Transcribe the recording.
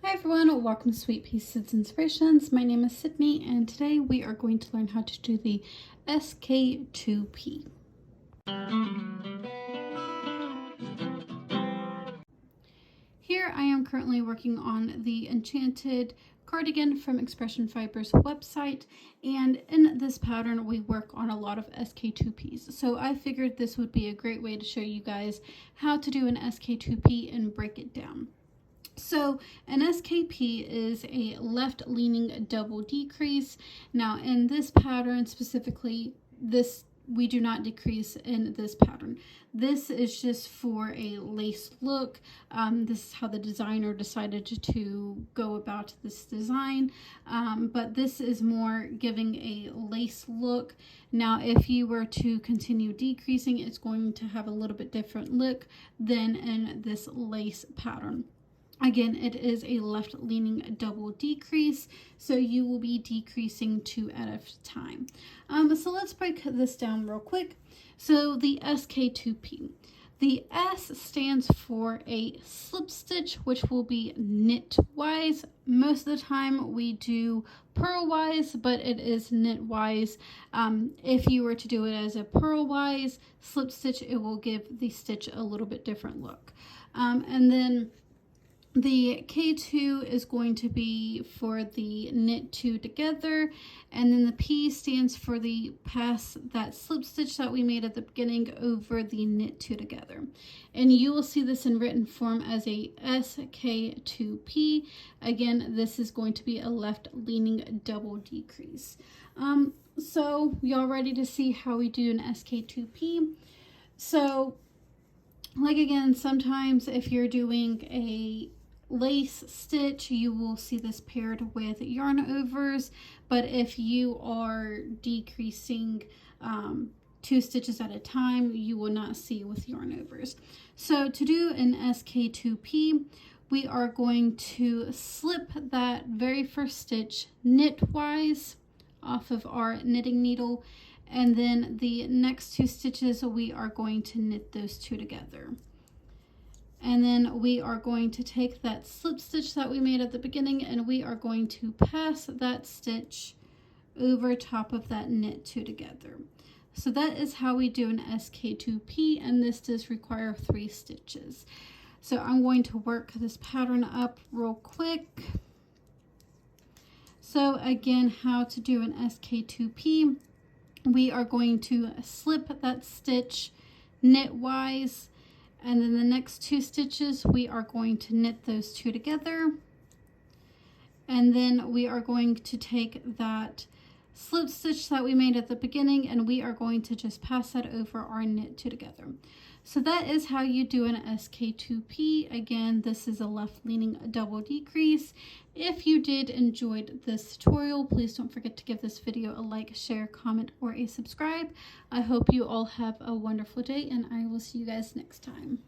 Hi everyone, welcome to Sweet Pieces Inspirations. My name is Sydney and today we are going to learn how to do the SK2P. Here I am currently working on the Enchanted cardigan from Expression Fibers website, and in this pattern we work on a lot of SK2Ps. So I figured this would be a great way to show you guys how to do an SK2P and break it down. So an SKP is a left-leaning double decrease. Now in this pattern specifically, we do not decrease in this pattern. This is just for a lace look. This is how the designer decided to go about this design. But this is more giving a lace look. Now, if you were to continue decreasing, it's going to have a little bit different look than in this lace pattern. Again, it is a left-leaning double decrease, so you will be decreasing 2 at a time. So let's break this down real quick. So the SK2P. The S stands for a slip stitch, which will be knit-wise. Most of the time we do purl-wise, but it is knit-wise. If you were to do it as a purl-wise slip stitch, it will give the stitch a little bit different look. And then the K2 is going to be for the knit 2 together, and then the P stands for the pass that slip stitch that we made at the beginning over the knit 2 together. And you will see this in written form as a SK2P. Again, this is going to be a left-leaning double decrease. So y'all ready to see how we do an SK2P? So, like again, sometimes if you're doing a lace stitch, you will see this paired with yarn overs, but if you are decreasing 2 stitches at a time, you will not see with yarn overs. So to do an SK2P, we are going to slip that very first stitch knitwise off of our knitting needle, and then the next 2 stitches we are going to knit those 2 together. And then we are going to take that slip stitch that we made at the beginning and we are going to pass that stitch over top of that knit 2 together. So that is how we do an SK2P, and this does require 3 stitches. So I'm going to work this pattern up real quick. So again, how to do an SK2P. We are going to slip that stitch knitwise, and then the next 2 stitches we are going to knit those 2 together, and then we are going to take that slip stitch that we made at the beginning and we are going to just pass that over our knit 2 together. So that is how you do an SK2P. Again, this is a left-leaning double decrease. If you did enjoy this tutorial, please don't forget to give this video a like, share, comment, or a subscribe. I hope you all have a wonderful day, and I will see you guys next time.